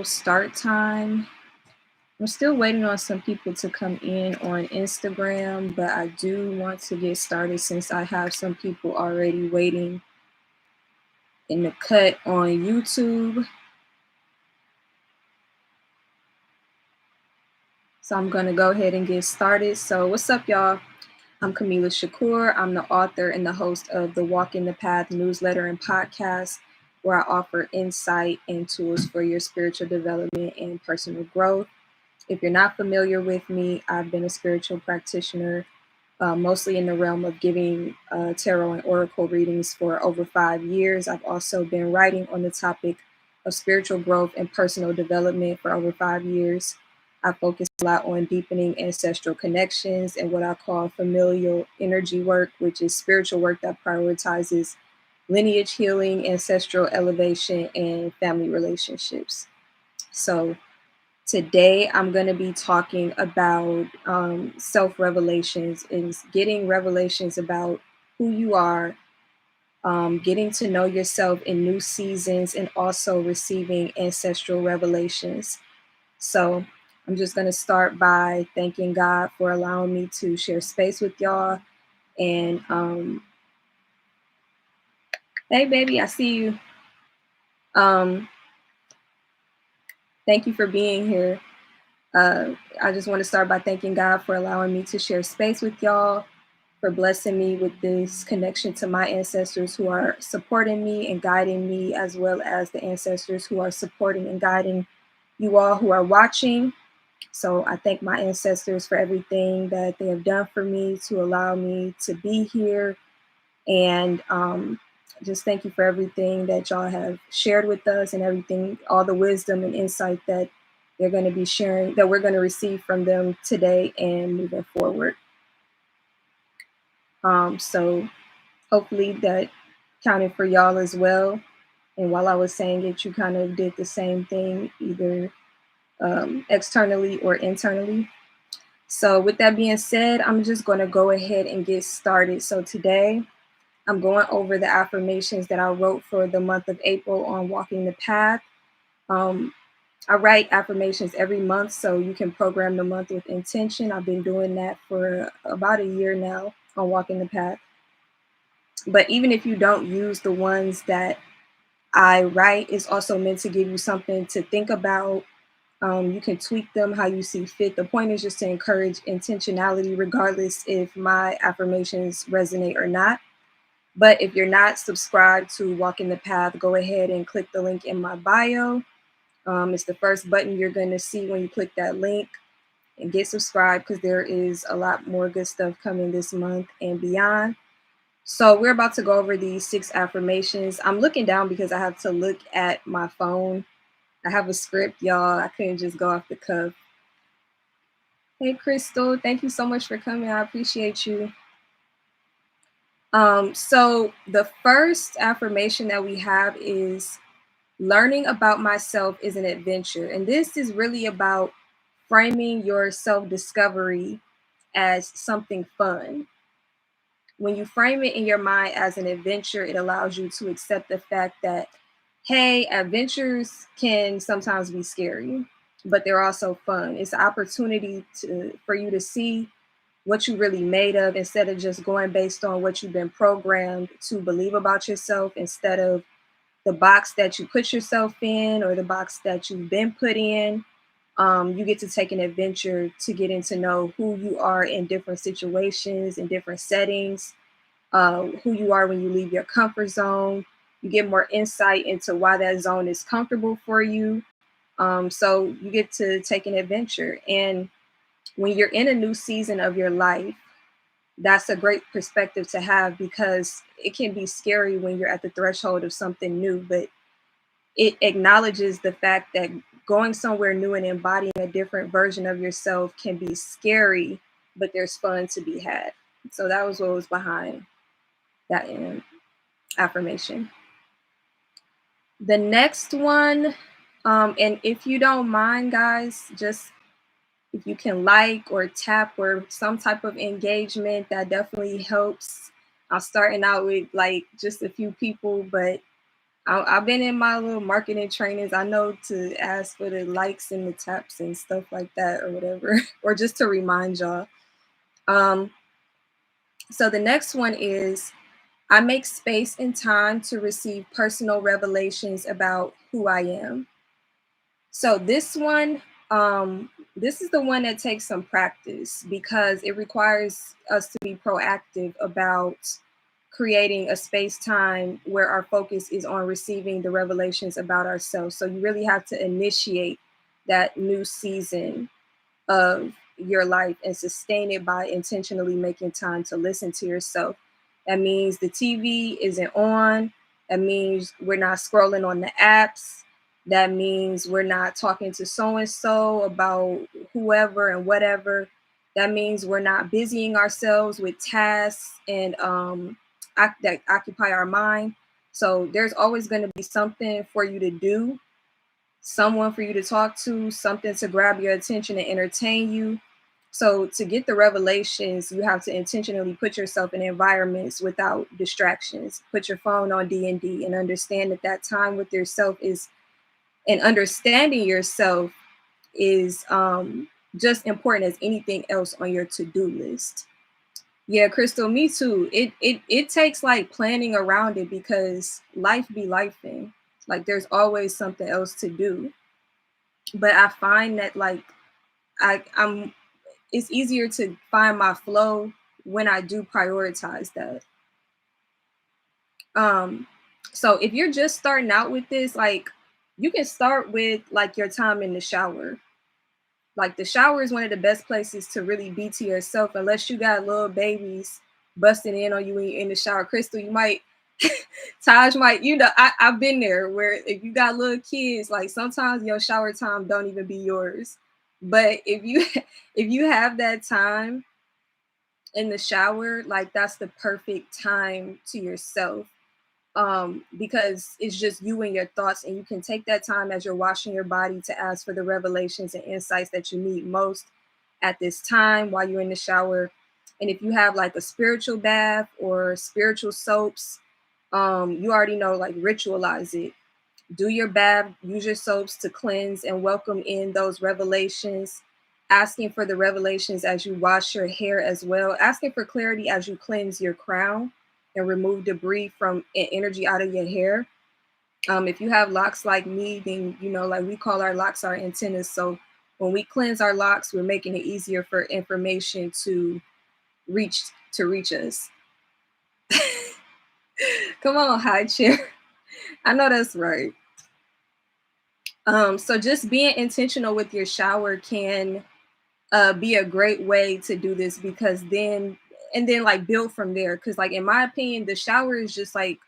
Start time. I'm still waiting on some people to come in on Instagram, but I do want to get started since I have some people already waiting in the cut on YouTube. So I'm going to go ahead and get started. So what's up, y'all? I'm Camila Shakur. I'm the author and the host of the Walk in the Path newsletter and podcast, where I offer insight and tools for your spiritual development and personal growth. If you're not familiar with me, I've been a spiritual practitioner, mostly in the realm of giving tarot and oracle readings for over 5 years. I've also been writing on the topic of spiritual growth and personal development for over 5 years. I focus a lot on deepening ancestral connections and what I call familial energy work, which is spiritual work that prioritizes lineage healing, ancestral elevation, and family relationships. So today I'm going to be talking about self-revelations and getting revelations about who you are, getting to know yourself in new seasons, and also receiving ancestral revelations. So I'm just going to start by thanking God for allowing me to share space with y'all. And hey, baby, I see you. Thank you for being here. I just want to start by thanking God for allowing me to share space with y'all, for blessing me with this connection to my ancestors who are supporting me and guiding me, as well as the ancestors who are supporting and guiding you all who are watching. So I thank my ancestors for everything that they have done for me to allow me to be here. And just thank you for everything that y'all have shared with us and everything, all the wisdom and insight that they're going to be sharing, that we're going to receive from them today and moving forward. So hopefully that counted for y'all as well. And while I was saying it, you kind of did the same thing, either externally or internally. So with that being said, I'm just going to go ahead and get started. So today I'm going over the affirmations that I wrote for the month of April on Walking the Path. I write affirmations every month, so you can program the month with intention. I've been doing that for about a year now on Walking the Path. But even if you don't use the ones that I write, it's also meant to give you something to think about. You can tweak them how you see fit. The point is just to encourage intentionality, regardless if my affirmations resonate or not. But if you're not subscribed to Walking the Path, go ahead and click the link in my bio. It's the first button you're going to see when you click that link, and get subscribed because there is a lot more good stuff coming this month and beyond. So we're about to go over these 6 affirmations. I'm looking down because I have to look at my phone. I have a script, y'all. I couldn't just go off the cuff. Hey, Crystal, thank you so much for coming. I appreciate you. So the first affirmation that we have is learning about myself is an adventure. And this is really about framing your self-discovery as something fun. When you frame it in your mind as an adventure, it allows you to accept the fact that, hey, adventures can sometimes be scary, but they're also fun. It's an opportunity for you to see what you're really made of instead of just going based on what you've been programmed to believe about yourself, instead of the box that you put yourself in or the box that you've been put in. You get to take an adventure to getting to know who you are in different situations, in different settings, who you are when you leave your comfort zone. You get more insight into why that zone is comfortable for you. So you get to take an adventure. And when you're in a new season of your life, that's a great perspective to have, because it can be scary when you're at the threshold of something new, but it acknowledges the fact that going somewhere new and embodying a different version of yourself can be scary, but there's fun to be had. So that was what was behind that affirmation. The next one, and if you don't mind, guys, just if you can like or tap or some type of engagement, that definitely helps. I'm starting out with like just a few people, but I've been in my little marketing trainings. I know to ask for the likes and the taps and stuff like that or whatever, or just to remind y'all. Um, so the next one is I make space and time to receive personal revelations about who I am. So this is the one that takes some practice because it requires us to be proactive about creating a space time where our focus is on receiving the revelations about ourselves. So you really have to initiate that new season of your life and sustain it by intentionally making time to listen to yourself. That means the TV isn't on. That means we're not scrolling on the apps. That means we're not talking to so and so about whoever and whatever. That means we're not busying ourselves with tasks and that occupy our mind. So there's always going to be something for you to do, someone for you to talk to, something to grab your attention and entertain you. So to get the revelations, you have to intentionally put yourself in environments without distractions. Put your phone on D&D and understand that that time with yourself is, and understanding yourself is just important as anything else on your to-do list. Yeah, Crystal, me too. It takes like planning around it because life be lifing. Like there's always something else to do. But I find that like I'm it's easier to find my flow when I do prioritize that. Um so if you're just starting out with this, like you can start with like your time in the shower. Like the shower is one of the best places to really be to yourself unless you got little babies busting in on you when you're in the shower. Crystal, you might Taj might, I've been there where if you got little kids, like sometimes your shower time don't even be yours. But if you if you have that time in the shower, like that's the perfect time to yourself. Because it's just you and your thoughts, and you can take that time as you're washing your body to ask for the revelations and insights that you need most at this time while you're in the shower. And if you have like a spiritual bath or spiritual soaps, you already know, like ritualize it. Do your bath, use your soaps to cleanse and welcome in those revelations. Asking for the revelations as you wash your hair as well. Asking for clarity as you cleanse your crown and remove debris from energy out of your hair. If you have locks like me, then like we call our locks our antennas. So when we cleanse our locks, we're making it easier for information to reach us. Come on, high chair. I know that's right. So just being intentional with your shower can be a great way to do this because then like build from there. Because like in my opinion, the shower is just like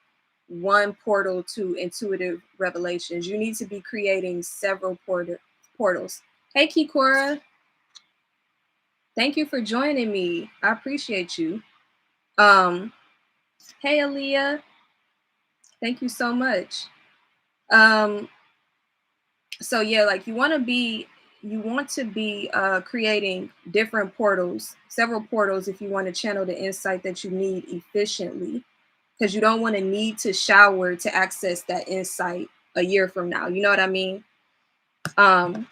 one portal to intuitive revelations. You need to be creating several portals. Hey, Kikora, thank you for joining me. I appreciate you. Um, hey, Aaliyah, thank you so much. Um, so yeah, like you want to be creating different portals, several portals, if you want to channel the insight that you need efficiently, because you don't want to need to shower to access that insight a year from now. You know what I mean? um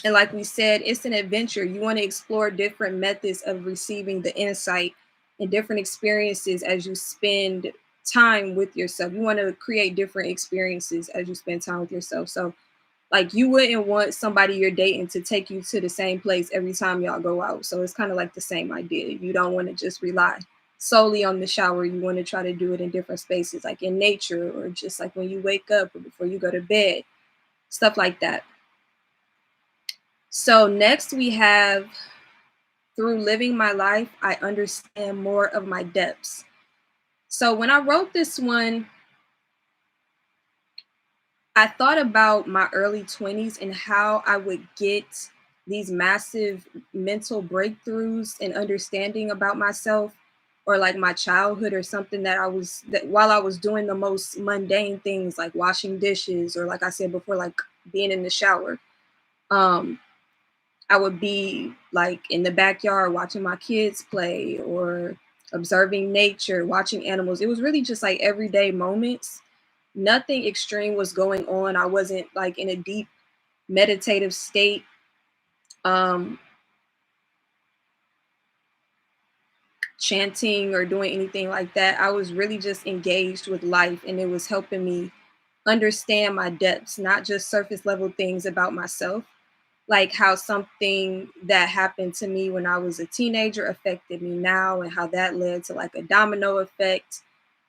and like we said, it's an adventure. You want to explore different methods of receiving the insight and different experiences as you spend time with yourself. You want to create different experiences as you spend time with yourself. So like you wouldn't want somebody you're dating to take you to the same place every time y'all go out. So it's kind of like the same idea. You don't want to just rely solely on the shower. You want to try to do it in different spaces, like in nature or just like when you wake up or before you go to bed, stuff like that. So next we have, through living my life, I understand more of my depths. So when I wrote this one, I thought about my early 20s and how I would get these massive mental breakthroughs and understanding about myself, or like my childhood, or something that while I was doing the most mundane things like washing dishes, or like I said before, like being in the shower. Um, I would be like in the backyard watching my kids play or observing nature, watching animals. It was really just like everyday moments. Nothing extreme was going on. I wasn't like in a deep meditative state, um, chanting or doing anything like that. I was really just engaged with life, and it was helping me understand my depths, not just surface level things about myself, like how something that happened to me when I was a teenager affected me now, and how that led to like a domino effect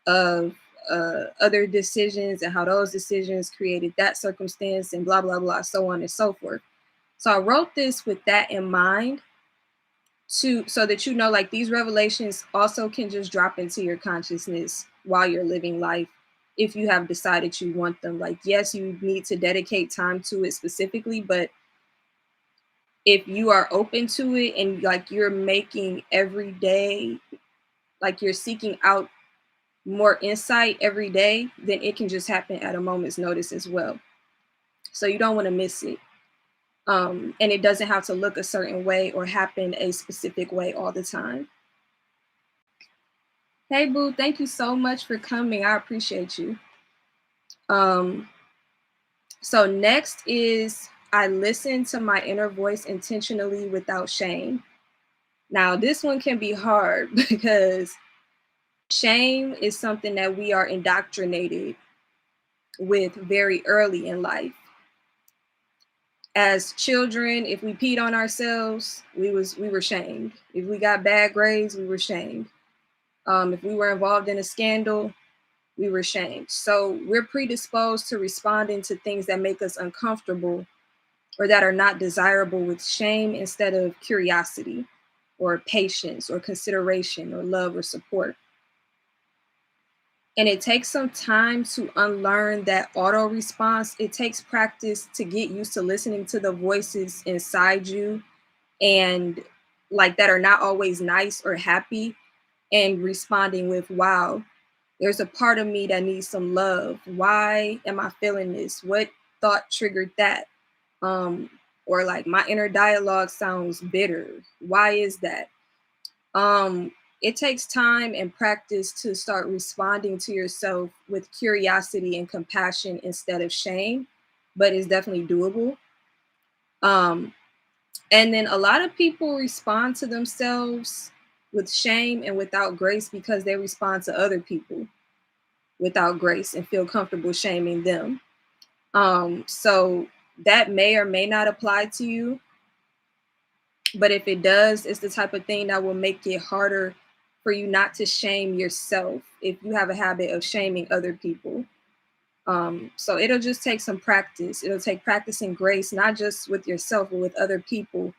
of other decisions, and how those decisions created that circumstance, and blah, blah, blah, so on and so forth. So I wrote this with that in mind, to so that you know, like, these revelations also can just drop into your consciousness while you're living life if you have decided you want them. Like, yes, you need to dedicate time to it specifically, but if you are open to it and like you're making every day, like you're seeking out more insight every day, then it can just happen at a moment's notice as well. So you don't want to miss it. And it doesn't have to look a certain way or happen a specific way all the time. Hey, Boo, thank you so much for coming. I appreciate you. Um, so next is, I listen to my inner voice intentionally without shame. Now, this one can be hard because shame is something that we are indoctrinated with very early in life. As children, if we peed on ourselves, we were shamed. If we got bad grades, we were shamed. If we were involved in a scandal, we were shamed. So we're predisposed to responding to things that make us uncomfortable or that are not desirable with shame instead of curiosity or patience or consideration or love or support. And it takes some time to unlearn that auto response. It takes practice to get used to listening to the voices inside you, and like that are not always nice or happy, and responding with, wow, there's a part of me that needs some love. Why am I feeling this? What thought triggered that? Um, or like, my inner dialogue sounds bitter. Why is that? Um, it takes time and practice to start responding to yourself with curiosity and compassion instead of shame, but it's definitely doable. Um, and then a lot of people respond to themselves with shame and without grace because they respond to other people without grace and feel comfortable shaming them. So that may or may not apply to you, but if it does, it's the type of thing that will make it harder for you not to shame yourself if you have a habit of shaming other people. So it'll just take some practice. It'll take practicing grace, not just with yourself, but with other people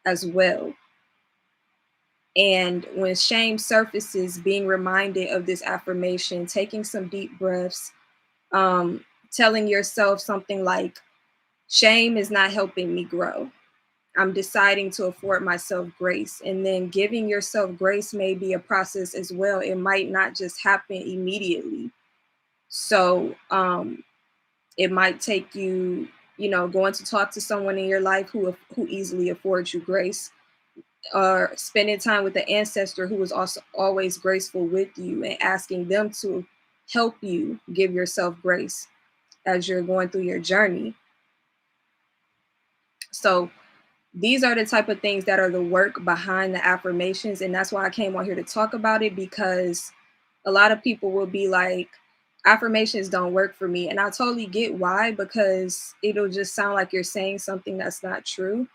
as well. And when shame surfaces, being reminded of this affirmation, taking some deep breaths, telling yourself something like, shame is not helping me grow. I'm deciding to afford myself grace. And then giving yourself grace may be a process as well. It might not just happen immediately. So it might take you, going to talk to someone in your life who easily affords you grace, or spending time with the ancestor who is also always graceful with you, and asking them to help you give yourself grace as you're going through your journey. So these are the type of things that are the work behind the affirmations. And that's why I came on here to talk about it, because a lot of people will be like, affirmations don't work for me. And I totally get why, because it'll just sound like you're saying something that's not true.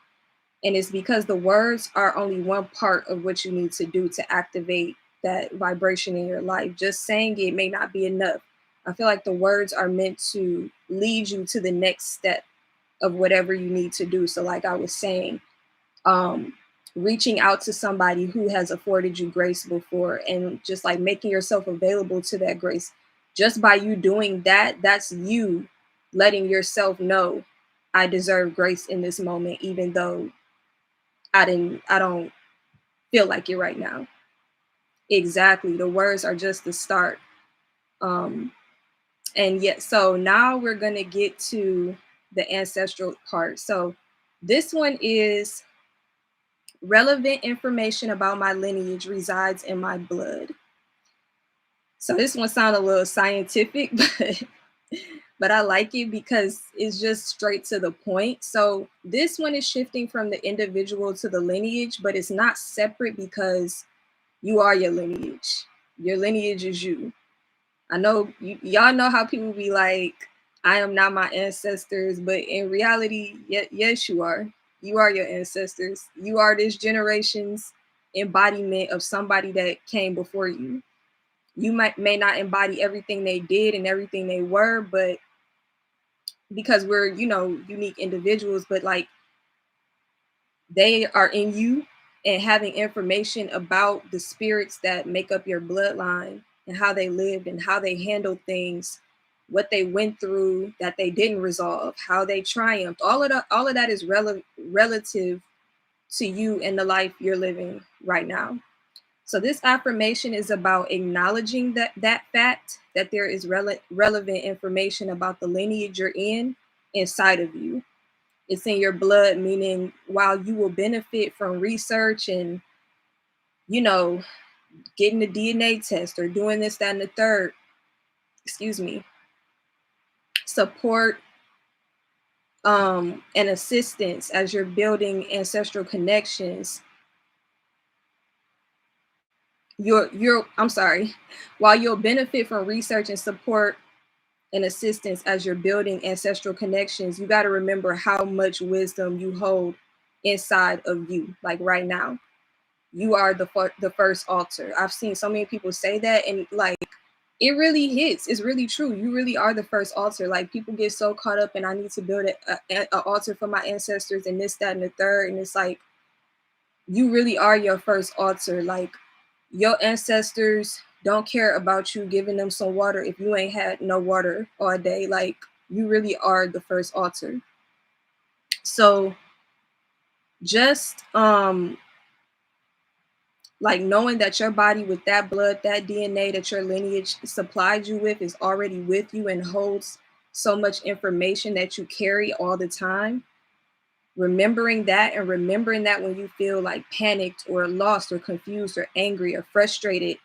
And it's because the words are only one part of what you need to do to activate that vibration in your life. Just saying it may not be enough. I feel like the words are meant to lead you to the next step of whatever you need to do. So like I was saying, um, reaching out to somebody who has afforded you grace before, and just like making yourself available to that grace. Just by you doing that, that's you letting yourself know, I deserve grace in this moment, even though I don't feel like it right now. Exactly. The words are just the start. Um, and yet, so now we're gonna get to the ancestral part. So this one is, relevant information about my lineage resides in my blood. So this one sounds a little scientific, but but I like it because it's just straight to the point. So this one is shifting from the individual to the lineage, but it's not separate because you are your lineage. Your lineage is you. I know y'all know how people be like, I am not my ancestors, but in reality, yes, you are. You are your ancestors. You are this generation's embodiment of somebody that came before you. You may not embody everything they did and everything they were, but because we're, unique individuals, but like they are in you, and having information about the spirits that make up your bloodline and how they lived and how they handled things, what they went through that they didn't resolve, how they triumphed. All of that is relative to you and the life you're living right now. So this affirmation is about acknowledging that fact that there is relevant information about the lineage you're in inside of you. It's in your blood, meaning while you will benefit from research and, you know, getting the DNA test or doing this, that, and the third, excuse me, support and assistance as you're building ancestral connections. I'm sorry, while you'll benefit from research and support and assistance as you're building ancestral connections, you got to remember how much wisdom you hold inside of you, like right now. You are the first altar. I've seen so many people say that, and like it really hits. It's really true. You really are the first altar. Like people get so caught up, and I need to build a altar for my ancestors, and this, that, and the third. And it's like you really are your first altar. Like your ancestors don't care about you giving them some water if you ain't had no water all day. Like you really are the first altar. So just like knowing that your body with that blood, that DNA that your lineage supplied you with is already with you and holds so much information that you carry all the time. Remembering that, and remembering that when you feel like panicked or lost or confused or angry or frustrated,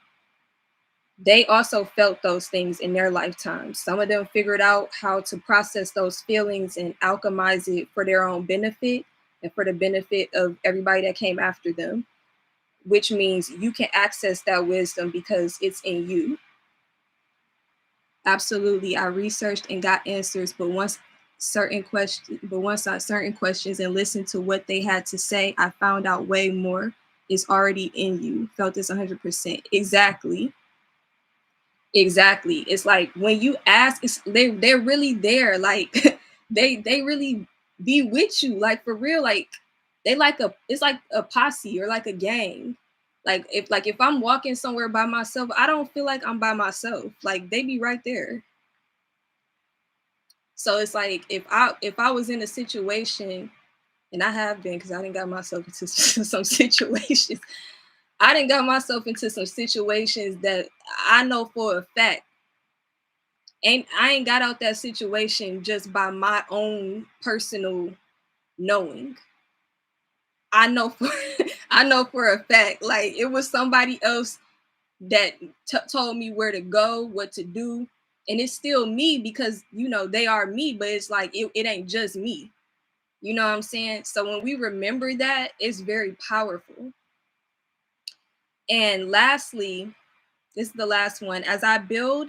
they also felt those things in their lifetime. Some of them figured out how to process those feelings and alchemize it for their own benefit and for the benefit of everybody that came after them, which means you can access that wisdom because it's in you. Absolutely. I researched and got answers, but once certain questions and listened to what they had to say, I found out way more is already in you. Felt this 100%. Exactly. Exactly. It's like when you ask, they're really there. Like they really be with you. Like for real. Like it's like a posse or like a gang. Like if I'm walking somewhere by myself, I don't feel like I'm by myself. Like they be right there. So it's like if I was in a situation, and I have been, because I didn't got myself into some situations. I didn't got myself into some situations that I know for a fact I ain't got out that situation just by my own personal knowing. I know for I know for a fact, like it was somebody else that told me where to go, what to do, and it's still me because they are me, but it's like it ain't just me. You know what I'm saying? So when we remember that, it's very powerful. And lastly, this is the last one. As I build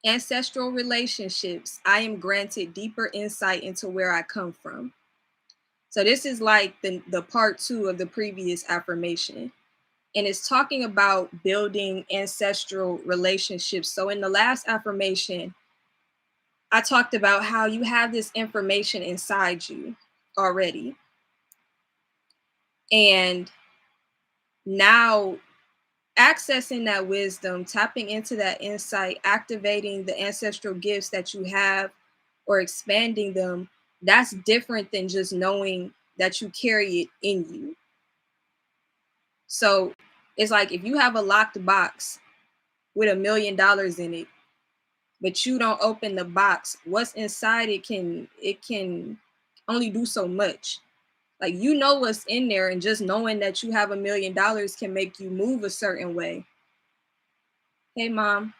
ancestral relationships, I am granted deeper insight into where I come from. So this is like the part 2 of the previous affirmation. And it's talking about building ancestral relationships. So in the last affirmation, I talked about how you have this information inside you already. And now accessing that wisdom, tapping into that insight, activating the ancestral gifts that you have or expanding them, that's different than just knowing that you carry it in you. So it's like if you have a locked box with $1,000,000 in it, but you don't open the box, what's inside it can only do so much. Like what's in there, and just knowing that you have $1,000,000 can make you move a certain way. Hey mom.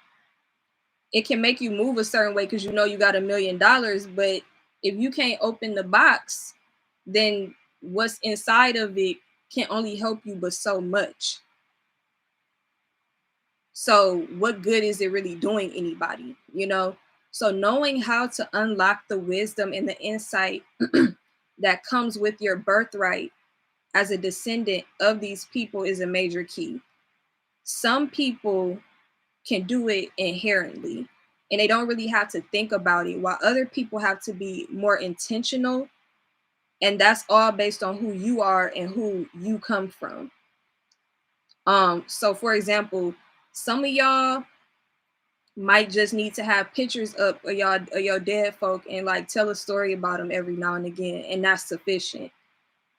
it can make you move a certain way because you know you got $1 million, but if you can't open the box, then what's inside of it can only help you but so much. So what good is it really doing anybody, you know? So knowing how to unlock the wisdom and the insight that comes with your birthright as a descendant of these people is a major key. Some people can do it inherently and they don't really have to think about it, while other people have to be more intentional, and that's all based on who you are and who you come from. So for example, some of y'all might just need to have pictures up of your dead folk and like tell a story about them every now and again, and that's sufficient.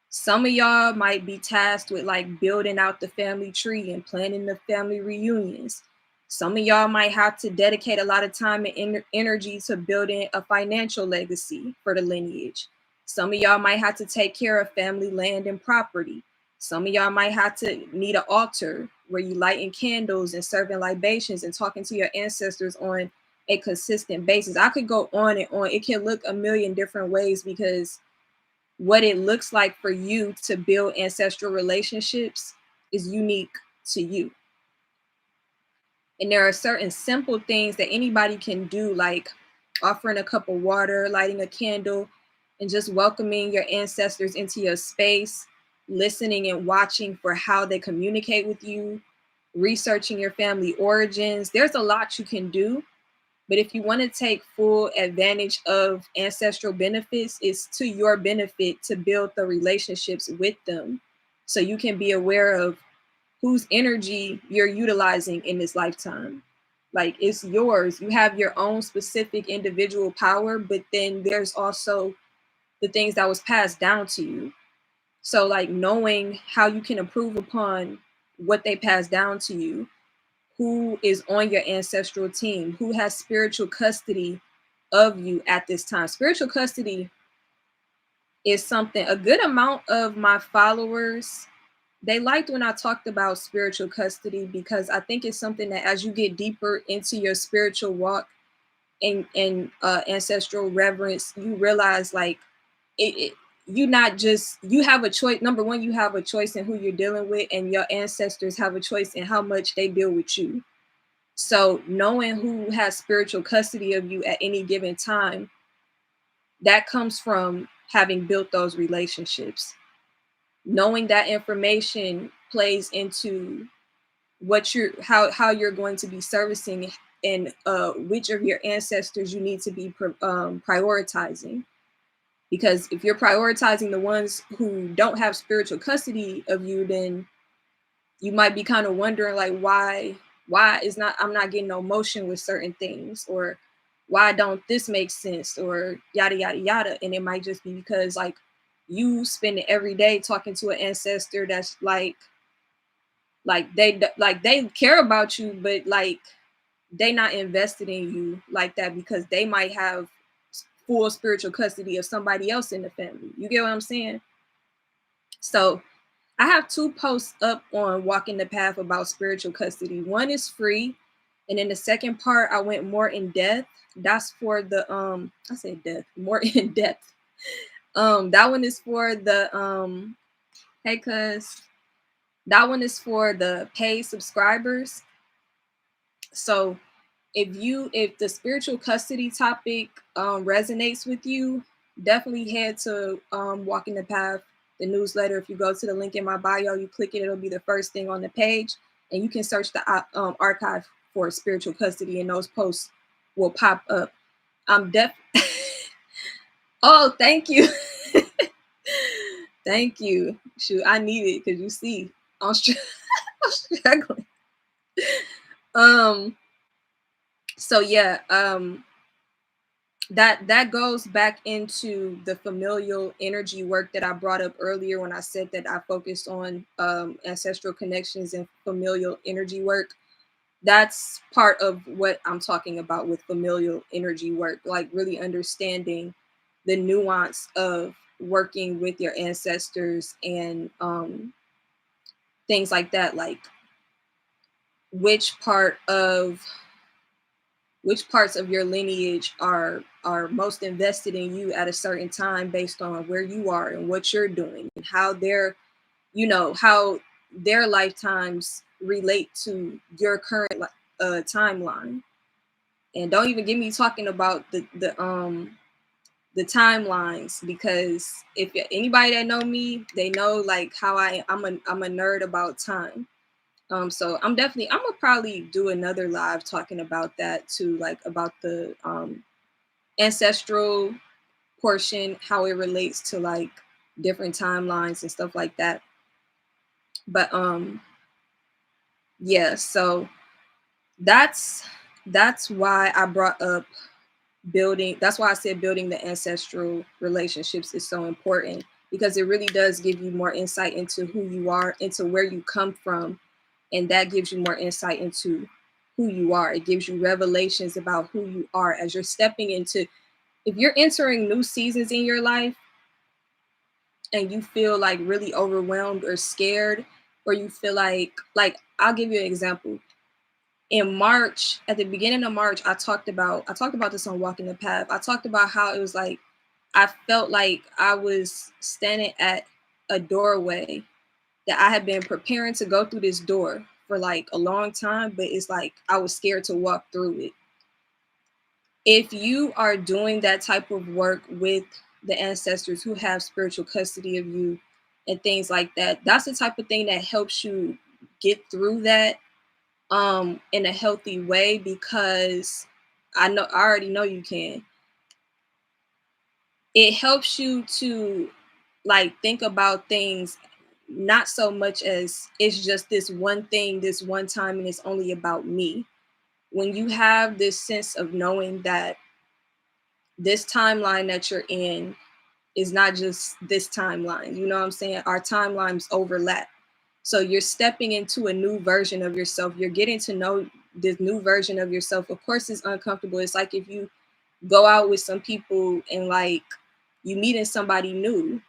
Some of y'all might be tasked with like building out the family tree and planning the family reunions. Some of y'all might have to dedicate a lot of time and energy to building a financial legacy for the lineage. Some of y'all might have to take care of family land and property. Some of y'all might have to need an altar where you lighting candles and serving libations and talking to your ancestors on a consistent basis. I could go on and on. It can look a million different ways because what it looks like for you to build ancestral relationships is unique to you. And there are certain simple things that anybody can do, like offering a cup of water, lighting a candle, and just welcoming your ancestors into your space, listening and watching for how they communicate with you, researching your family origins. There's a lot you can do. But if you want to take full advantage of ancestral benefits, it's to your benefit to build the relationships with them so you can be aware of whose energy you're utilizing in this lifetime. Like, it's yours. You have your own specific individual power, but then there's also the things that was passed down to you. So like knowing how you can improve upon what they passed down to you, who is on your ancestral team, who has spiritual custody of you at this time. Spiritual custody is something a good amount of my followers, they liked when I talked about spiritual custody, because I think it's something that as you get deeper into your spiritual walk and ancestral reverence, you realize like it you not just, you have a choice. Number one, you have a choice in who you're dealing with, and your ancestors have a choice in how much they deal with you. So knowing who has spiritual custody of you at any given time, that comes from having built those relationships. Knowing that information plays into what you're, how you're going to be servicing, and which of your ancestors you need to be prioritizing. Because if you're prioritizing the ones who don't have spiritual custody of you, then you might be kind of wondering like why is not, I'm not getting no motion with certain things, or why don't this make sense, or yada yada yada. And it might just be because like you spend every day talking to an ancestor that's like they care about you, but like they not invested in you like that because they might have full spiritual custody of somebody else in the family. You get what I'm saying? So I have 2 posts up on Walking the Path about spiritual custody. One is free, and then the second part I went more in depth. That's for the I said death, more in depth. That one is for the hey cuz that one is for the paid subscribers. So if the spiritual custody topic resonates with you, definitely head to Walking the Path, the newsletter. If you go to the link in my bio, you click it, it'll be the first thing on the page, and you can search the archive for spiritual custody, and those posts will pop up. I'm def Oh, thank you. Thank you. Shoot, I need it because you see I'm, I'm struggling. um so yeah, that goes back into the familial energy work that I brought up earlier when I said that I focused on ancestral connections and familial energy work. That's part of what I'm talking about with familial energy work, like really understanding the nuance of working with your ancestors and things like that, like which part of which parts of your lineage are most invested in you at a certain time based on where you are and what you're doing and how their, how their lifetimes relate to your current timeline. And don't even get me talking about the timelines, because if anybody that know me, they know like how I'm a nerd about time. So I'm gonna probably do another live talking about that too, like about the ancestral portion, how it relates to like different timelines and stuff like that. But yeah, so that's that's why I brought up building, that's why I said building the ancestral relationships is so important, because it really does give you more insight into who you are, into where you come from, and that gives you more insight into who you are. It gives you revelations about who you are as you're stepping into, if you're entering new seasons in your life and you feel like really overwhelmed or scared, or you feel like I'll give you an example. In March, at the beginning of March, I talked about this on Walking the Path. I talked about how it was like I felt like I was standing at a doorway, that I had been preparing to go through this door for like a long time, but it's like I was scared to walk through it. If you are doing that type of work with the ancestors who have spiritual custody of you and things like that, that's the type of thing that helps you get through that in a healthy way, because I already know you can. It helps you to like think about things not so much as it's just this one thing, this one time, and it's only about me. When you have this sense of knowing that this timeline that you're in is not just this timeline, you know what I'm saying? Our timelines overlap. So you're stepping into a new version of yourself. You're getting to know this new version of yourself. Of course, it's uncomfortable. It's like if you go out with some people and like you meeting somebody new,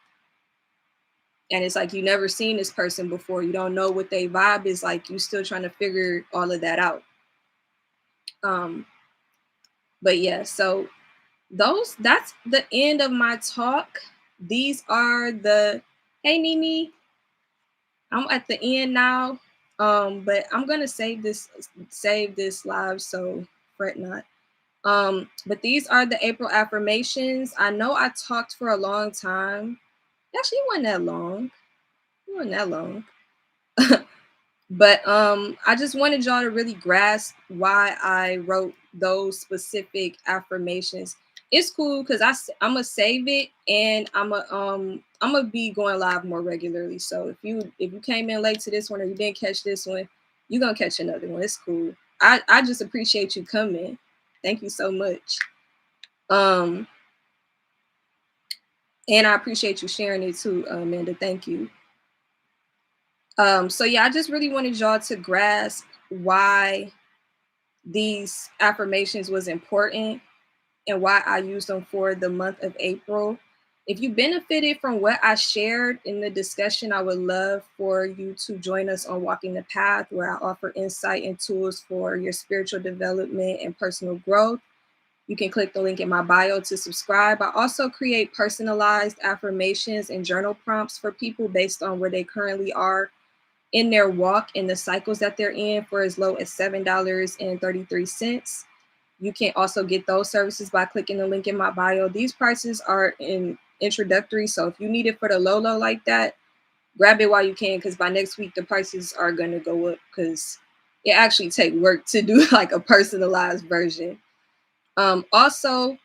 and it's like you never seen this person before. You don't know what their vibe is like. You still trying to figure all of that out. Um, but yeah, so that's the end of my talk. These are the hey Nini, I'm at the end now. But I'm gonna save this live, so fret not. But these are the April affirmations. I know I talked for a long time. Actually, it wasn't that long. It wasn't that long. But I just wanted y'all to really grasp why I wrote those specific affirmations. It's cool because I'm gonna save it, and I'm gonna be going live more regularly. So if you came in late to this one or you didn't catch this one, you're gonna catch another one. It's cool. I just appreciate you coming. Thank you so much. Um and I appreciate you sharing it too, Amanda. Thank you. So yeah, I just really wanted y'all to grasp why these affirmations was important and why I used them for the month of April. If you benefited from what I shared in the discussion, I would love for you to join us on Walking the Path, where I offer insight and tools for your spiritual development and personal growth. You can click the link in my bio to subscribe. I also create personalized affirmations and journal prompts for people based on where they currently are in their walk and the cycles that they're in for as low as $7.33. You can also get those services by clicking the link in my bio. These prices are introductory, so if you need it for the low like that, grab it while you can, because by next week the prices are going to go up, because it actually take work to do like a personalized version. Also,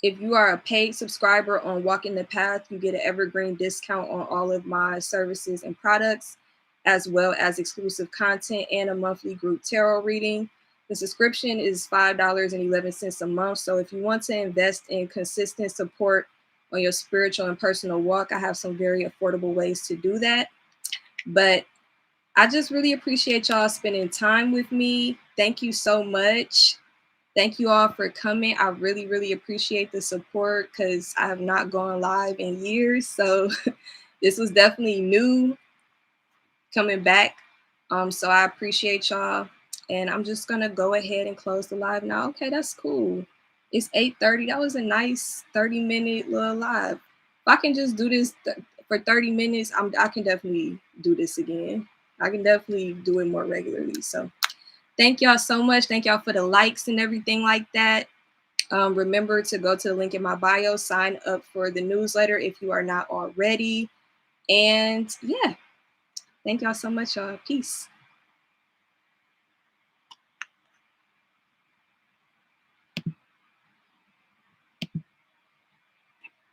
if you are a paid subscriber on Walking the Path, you get an evergreen discount on all of my services and products, as well as exclusive content and a monthly group tarot reading. The subscription is $5.11 a month. So if you want to invest in consistent support on your spiritual and personal walk, I have some very affordable ways to do that. But I just really appreciate y'all spending time with me. Thank you so much. Thank you all for coming. I really, really appreciate the support, because I have not gone live in years. So this was definitely new coming back. So I appreciate y'all. And I'm just gonna go ahead and close the live now. Okay, that's cool. It's 8:30. That was a nice 30-minute little live. If I can just do this for 30 minutes, I can definitely do this again. I can definitely do it more regularly. So thank y'all so much. Thank y'all for the likes and everything like that. Remember to go to the link in my bio, sign up for the newsletter if you are not already. And yeah, thank y'all so much, y'all. Peace.